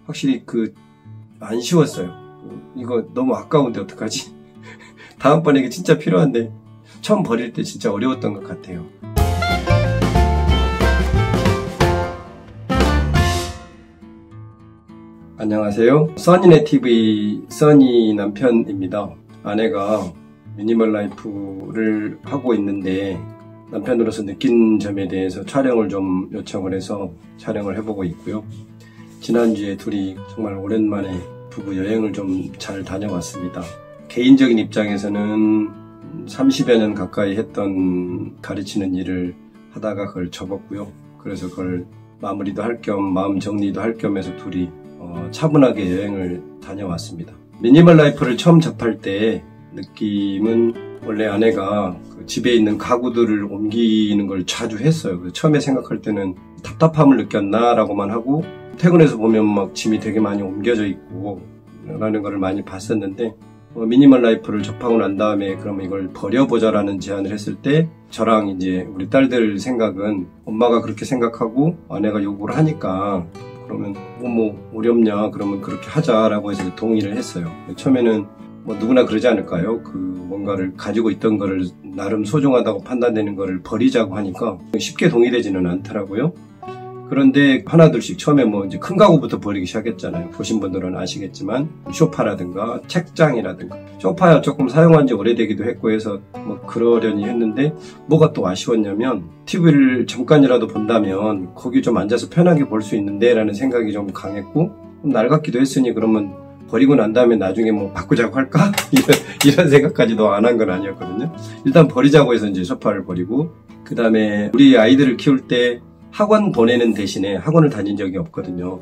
확실히 안 쉬웠어요. 이거 너무 아까운데 어떡하지? 다음번에 이게 진짜 필요한데 처음 버릴 때 진짜 어려웠던 것 같아요. 안녕하세요. 써니네 TV 써니 남편입니다. 아내가 미니멀 라이프를 하고 있는데 남편으로서 느낀 점에 대해서 촬영을 좀 요청을 해서 촬영을 해보고 있고요. 지난주에 둘이 정말 오랜만에 부부 여행을 좀 잘 다녀왔습니다. 개인적인 입장에서는 30여 년 가까이 했던 가르치는 일을 하다가 그걸 접었고요. 그래서 그걸 마무리도 할 겸 마음 정리도 할 겸 해서 둘이 차분하게 여행을 다녀왔습니다. 미니멀 라이프를 처음 접할 때 느낌은 원래 아내가 집에 있는 가구들을 옮기는 걸 자주 했어요. 그래서 처음에 생각할 때는 답답함을 느꼈나 라고만 하고 퇴근해서 보면 막 짐이 되게 많이 옮겨져 있고 라는 걸 많이 봤었는데 미니멀 라이프를 접하고 난 다음에 그러면 이걸 버려보자 라는 제안을 했을 때 저랑 이제 우리 딸들 생각은 엄마가 그렇게 생각하고 아내가 요구를 하니까 그러면 뭐 어렵냐 그러면 그렇게 하자라고 해서 동의를 했어요. 처음에는 뭐 누구나 그러지 않을까요? 뭔가를 가지고 있던 거를 나름 소중하다고 판단되는 거를 버리자고 하니까 쉽게 동의되지는 않더라고요. 그런데 하나둘씩 처음에 뭐 이제 큰 가구부터 버리기 시작했잖아요. 보신 분들은 아시겠지만 소파라든가 책장이라든가 소파야 조금 사용한 지 오래되기도 했고 해서 뭐 그러려니 했는데 뭐가 또 아쉬웠냐면 TV를 잠깐이라도 본다면 거기 좀 앉아서 편하게 볼 수 있는데 라는 생각이 좀 강했고 낡았기도 했으니 그러면 버리고 난 다음에 나중에 뭐 바꾸자고 할까? 이런 생각까지도 안 한 건 아니었거든요. 일단 버리자고 해서 이제 소파를 버리고 그 다음에 우리 아이들을 키울 때 학원 보내는 대신에 학원을 다닌 적이 없거든요.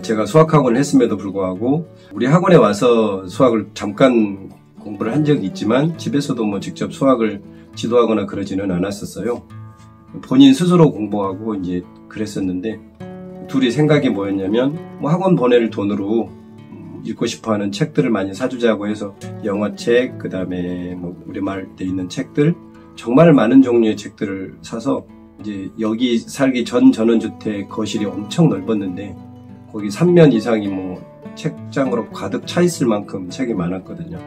제가 수학학원을 했음에도 불구하고 우리 학원에 와서 수학을 잠깐 공부를 한 적이 있지만 집에서도 뭐 직접 수학을 지도하거나 그러지는 않았었어요. 본인 스스로 공부하고 이제 그랬었는데 둘이 생각이 뭐였냐면 뭐 학원 보낼 돈으로 읽고 싶어하는 책들을 많이 사주자고 해서 영어책, 그 다음에 뭐 우리말 돼 있는 책들 정말 많은 종류의 책들을 사서 이제 여기 살기 전 전원주택 거실이 엄청 넓었는데 거기 3면 이상이 뭐 책장으로 가득 차 있을 만큼 책이 많았거든요.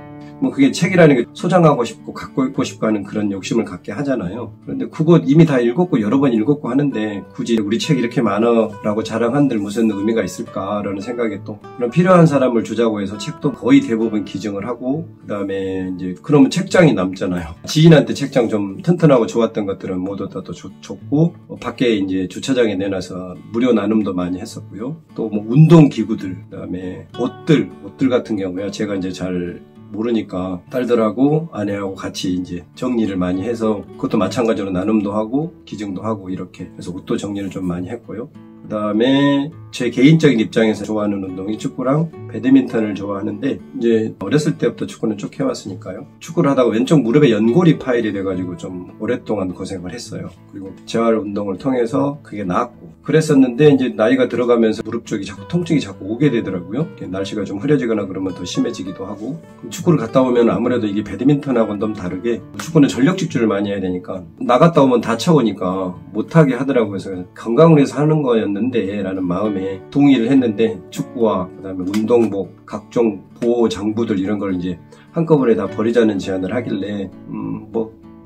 뭐 그게 책이라는 게 소장하고 싶고 갖고 있고 싶고 하는 그런 욕심을 갖게 하잖아요. 그런데 그거 이미 다 읽었고 여러 번 읽었고 하는데 굳이 우리 책 이렇게 많아 라고 자랑한들 무슨 의미가 있을까라는 생각에 또 그런 필요한 사람을 주자고 해서 책도 거의 대부분 기증을 하고 그 다음에 이제 그러면 책장이 남잖아요. 지인한테 책장 좀 튼튼하고 좋았던 것들은 모두 다 또 줬고 밖에 이제 주차장에 내놔서 무료 나눔도 많이 했었고요. 또 뭐 운동기구들 그 다음에 옷들 같은 경우야 제가 이제 잘 모르니까 딸들하고 아내하고 같이 이제 정리를 많이 해서 그것도 마찬가지로 나눔도 하고 기증도 하고 이렇게 해서 옷도 정리를 좀 많이 했고요. 그 다음에 제 개인적인 입장에서 좋아하는 운동이 축구랑 배드민턴을 좋아하는데 이제 어렸을 때부터 축구는 쭉 해왔으니까요. 축구를 하다가 왼쪽 무릎에 연골이 파열이 돼가지고 좀 오랫동안 고생을 했어요. 그리고 재활 운동을 통해서 그게 나았고 그랬었는데 이제 나이가 들어가면서 무릎 쪽이 통증이 자꾸 오게 되더라고요. 날씨가 좀 흐려지거나 그러면 더 심해지기도 하고 축구를 갔다 오면 아무래도 이게 배드민턴하고는 좀 다르게 축구는 전력 질주를 많이 해야 되니까 나갔다 오면 다쳐오니까 못하게 하더라고요. 그래서 건강을 위해서 하는 거였는데 라는 마음에 동의를 했는데 축구와 그 다음에 운동복, 각종 보호 장구들 이런 걸 이제 한꺼번에 다 버리자는 제안을 하길래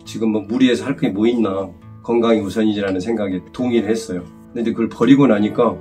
지금 뭐 무리해서 할 게 뭐 있나 건강이 우선이라는 생각에 동의를 했어요. 근데 그걸 버리고 나니까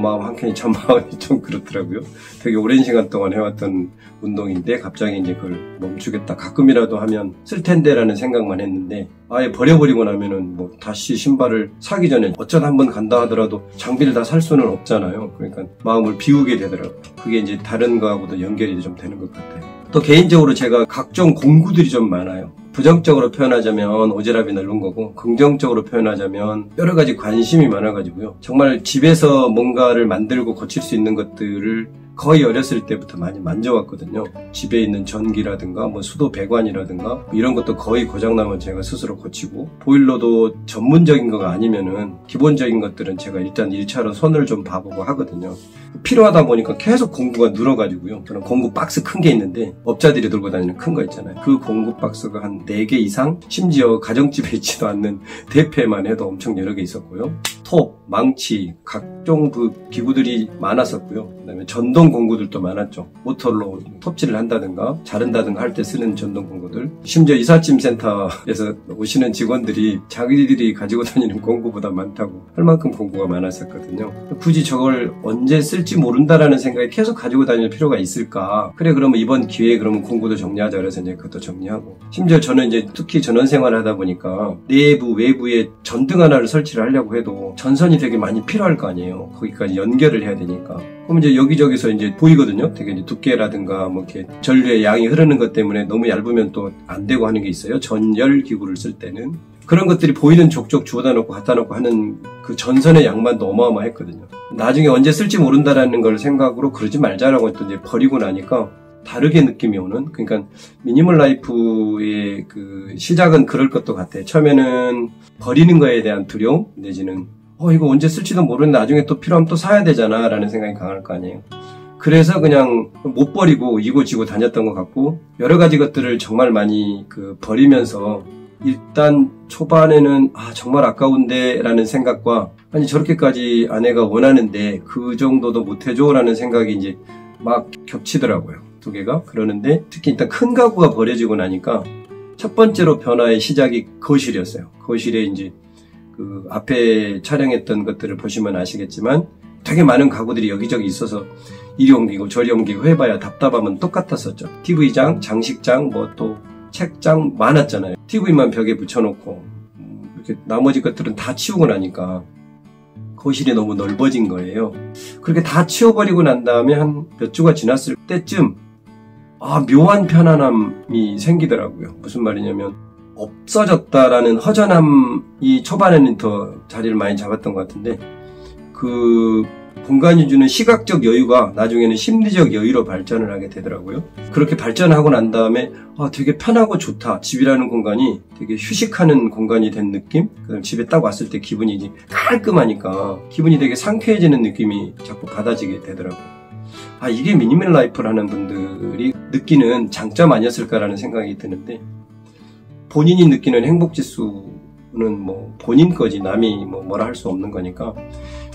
마음 한켠이 참 마음이 좀 그렇더라고요. 되게 오랜 시간 동안 해왔던 운동인데 갑자기 이제 그걸 멈추겠다. 가끔이라도 하면 쓸 텐데라는 생각만 했는데 아예 버려버리고 나면은 뭐 다시 신발을 사기 전에 어쩌다 한번 간다 하더라도 장비를 다 살 수는 없잖아요. 그러니까 마음을 비우게 되더라고요. 그게 이제 다른 거하고도 연결이 좀 되는 것 같아요. 또 개인적으로 제가 각종 공구들이 좀 많아요. 부정적으로 표현하자면 오지랖이 넓은 거고 긍정적으로 표현하자면 여러 가지 관심이 많아가지고요. 정말 집에서 뭔가를 만들고 고칠 수 있는 것들을 거의 어렸을 때부터 많이 만져왔거든요. 집에 있는 전기라든가 뭐 수도 배관이라든가 이런 것도 거의 고장나면 제가 스스로 고치고 보일러도 전문적인 거가 아니면은 기본적인 것들은 제가 일단 1차로 손을 좀 봐보고 하거든요. 필요하다 보니까 계속 공구가 늘어가지고요. 저는 공구 박스 큰 게 있는데 업자들이 들고 다니는 큰 거 있잖아요. 그 공구 박스가 한 4개 이상 심지어 가정집에 있지도 않는 대패만 해도 엄청 여러 개 있었고요. 톱, 망치, 각종 그 기구들이 많았었고요. 그다음에 전동 공구들도 많았죠. 모터로 톱질을 한다든가 자른다든가 할 때 쓰는 전동 공구들. 심지어 이삿짐 센터에서 오시는 직원들이 자기들이 가지고 다니는 공구보다 많다고 할 만큼 공구가 많았었거든요. 굳이 저걸 언제 쓸지 모른다라는 생각에 계속 가지고 다닐 필요가 있을까? 그래, 그러면 이번 기회에 그러면 공구도 정리하자 그래서 이제 그것도 정리하고. 심지어 저는 이제 특히 전원 생활을 하다 보니까 내부, 외부에 전등 하나를 설치를 하려고 해도 전선이 되게 많이 필요할 거 아니에요. 거기까지 연결을 해야 되니까. 그럼 이제 여기저기서 이제 보이거든요. 되게 이제 두께라든가 뭐 이렇게 전류의 양이 흐르는 것 때문에 너무 얇으면 또 안 되고 하는 게 있어요. 전열 기구를 쓸 때는. 그런 것들이 보이는 족족 주워다 놓고 갖다 놓고 하는 그 전선의 양만도 어마어마했거든요. 나중에 언제 쓸지 모른다라는 걸 생각으로 그러지 말자라고 또 이제 버리고 나니까 다르게 느낌이 오는. 그러니까 미니멀 라이프의 그 시작은 그럴 것도 같아요. 처음에는 버리는 거에 대한 두려움 내지는 이거 언제 쓸지도 모르는데 나중에 또 필요하면 또 사야 되잖아 라는 생각이 강할 거 아니에요. 그래서 그냥 못 버리고 이고지고 다녔던 것 같고, 여러 가지 것들을 정말 많이 버리면서 일단 초반에는 정말 아까운데 라는 생각과, 아니 저렇게까지 아내가 원하는데 그 정도도 못해줘 라는 생각이 이제 막 겹치더라고요. 두 개가. 그러는데 특히 일단 큰 가구가 버려지고 나니까 첫 번째로 변화의 시작이 거실이었어요. 거실에 이제 그 앞에 촬영했던 것들을 보시면 아시겠지만 되게 많은 가구들이 여기저기 있어서 이리 옮기고 저리 옮기고 해봐야 답답하면 똑같았었죠. TV장, 장식장, 뭐 또 책장 많았잖아요. TV만 벽에 붙여놓고 이렇게 나머지 것들은 다 치우고 나니까 거실이 너무 넓어진 거예요. 그렇게 다 치워버리고 난 다음에 한 몇 주가 지났을 때쯤 묘한 편안함이 생기더라고요. 무슨 말이냐면 없어졌다라는 허전함이 초반에는 더 자리를 많이 잡았던 것 같은데, 그 공간이 주는 시각적 여유가 나중에는 심리적 여유로 발전을 하게 되더라고요. 그렇게 발전하고 난 다음에 되게 편하고 좋다. 집이라는 공간이 되게 휴식하는 공간이 된 느낌? 그다음 집에 딱 왔을 때 기분이 이제 깔끔하니까 기분이 되게 상쾌해지는 느낌이 자꾸 받아지게 되더라고요. 이게 미니멀 라이프라는 분들이 느끼는 장점 아니었을까라는 생각이 드는데, 본인이 느끼는 행복지수는 뭐 본인 거지 남이 뭐라 할 수 없는 거니까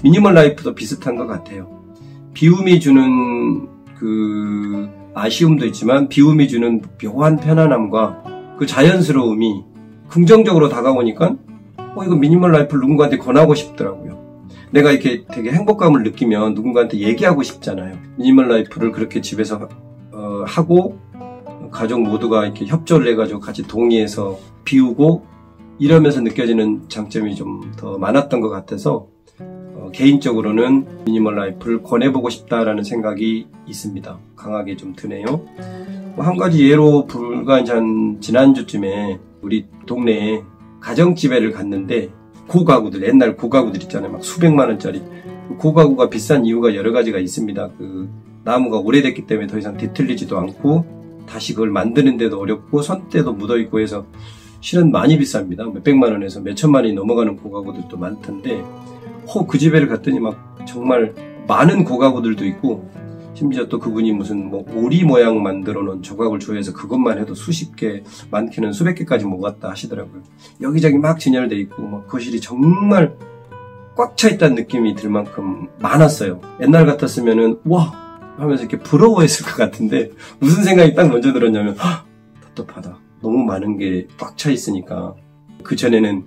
미니멀 라이프도 비슷한 것 같아요. 비움이 주는 그 아쉬움도 있지만 비움이 주는 묘한 편안함과 그 자연스러움이 긍정적으로 다가오니까 이거 미니멀 라이프를 누군가한테 권하고 싶더라고요. 내가 이렇게 되게 행복감을 느끼면 누군가한테 얘기하고 싶잖아요. 미니멀 라이프를 그렇게 집에서 하고 가족 모두가 이렇게 협조를 해가지고 같이 동의해서 비우고 이러면서 느껴지는 장점이 좀 더 많았던 것 같아서 개인적으로는 미니멀 라이프를 권해보고 싶다라는 생각이 있습니다. 강하게 좀 드네요. 한 가지 예로 지난주쯤에 우리 동네에 가정집에를 갔는데 고가구들, 옛날 고가구들 있잖아요. 막 수백만 원짜리. 고가구가 비싼 이유가 여러 가지가 있습니다. 그 나무가 오래됐기 때문에 더 이상 뒤틀리지도 않고 다시 그걸 만드는데도 어렵고 손때도 묻어있고 해서 실은 많이 비쌉니다. 몇백만 원에서 몇천만 원이 넘어가는 고가구들도 많던데 그 집에를 갔더니 막 정말 많은 고가구들도 있고, 심지어 또 그분이 무슨 오리 모양 만들어 놓은 조각을 조회해서 그것만 해도 수십 개, 많게는 수백 개까지 모았다 하시더라고요. 여기저기 막 진열돼 있고 거실이 정말 꽉 차 있다는 느낌이 들 만큼 많았어요. 옛날 같았으면은 와 하면서 이렇게 부러워했을 것 같은데 무슨 생각이 딱 먼저 들었냐면 답답하다. 너무 많은 게 꽉 차 있으니까. 그 전에는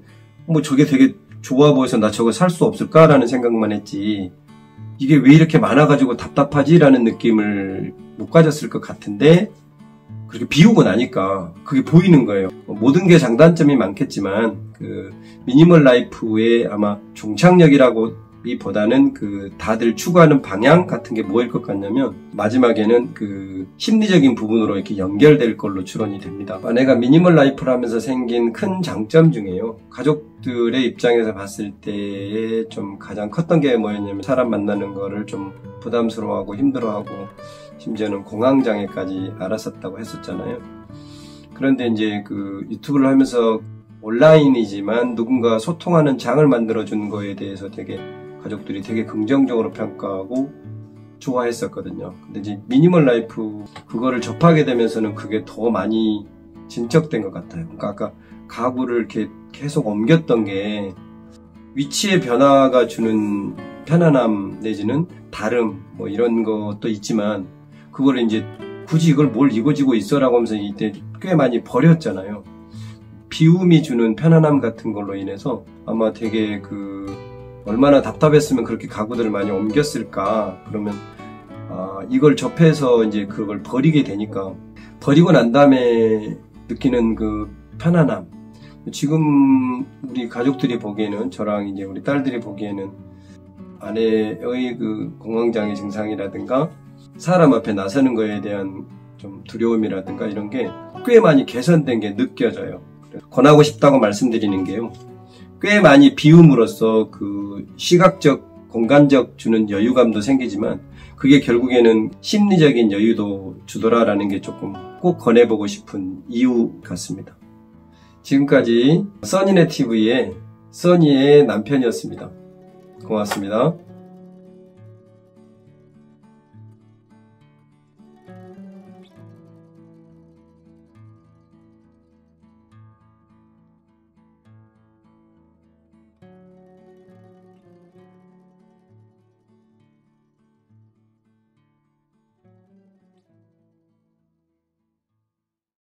저게 되게 좋아 보여서 나 저거 살 수 없을까라는 생각만 했지 이게 왜 이렇게 많아가지고 답답하지라는 느낌을 못 가졌을 것 같은데, 그렇게 비우고 나니까 그게 보이는 거예요. 모든 게 장단점이 많겠지만 그 미니멀 라이프의 아마 종착역이라고 보다는 그 다들 추구하는 방향 같은 게 뭐일 것 같냐면 마지막에는 그 심리적인 부분으로 이렇게 연결될 걸로 추론이 됩니다. 내가 미니멀 라이프를 하면서 생긴 큰 장점 중에요, 가족들의 입장에서 봤을 때 좀 가장 컸던 게 뭐였냐면 사람 만나는 거를 좀 부담스러워하고 힘들어하고 심지어는 공황장애까지 앓았었다고 했었잖아요. 그런데 이제 그 유튜브를 하면서 온라인이지만 누군가 소통하는 장을 만들어준 거에 대해서 가족들이 되게 긍정적으로 평가하고 좋아했었거든요. 근데 이제 미니멀 라이프 그거를 접하게 되면서는 그게 더 많이 진척된 것 같아요. 그러니까 아까 가구를 이렇게 계속 옮겼던 게 위치의 변화가 주는 편안함 내지는 다름 뭐 이런 것도 있지만 그걸 이제 굳이 이걸 뭘 이고지고 있어라고 하면서 이때 꽤 많이 버렸잖아요. 비움이 주는 편안함 같은 걸로 인해서 아마 되게 얼마나 답답했으면 그렇게 가구들을 많이 옮겼을까. 그러면 이걸 접해서 이제 그걸 버리게 되니까 버리고 난 다음에 느끼는 그 편안함. 지금 우리 가족들이 보기에는 저랑 이제 우리 딸들이 보기에는 아내의 그 공황장애 증상이라든가 사람 앞에 나서는 거에 대한 좀 두려움이라든가 이런 게 꽤 많이 개선된 게 느껴져요. 권하고 싶다고 말씀드리는 게요. 꽤 많이 비움으로써 그 시각적, 공간적 주는 여유감도 생기지만 그게 결국에는 심리적인 여유도 주더라라는 게 조금 꼭 권해보고 싶은 이유 같습니다. 지금까지 써니네 TV의 써니의 남편이었습니다. 고맙습니다.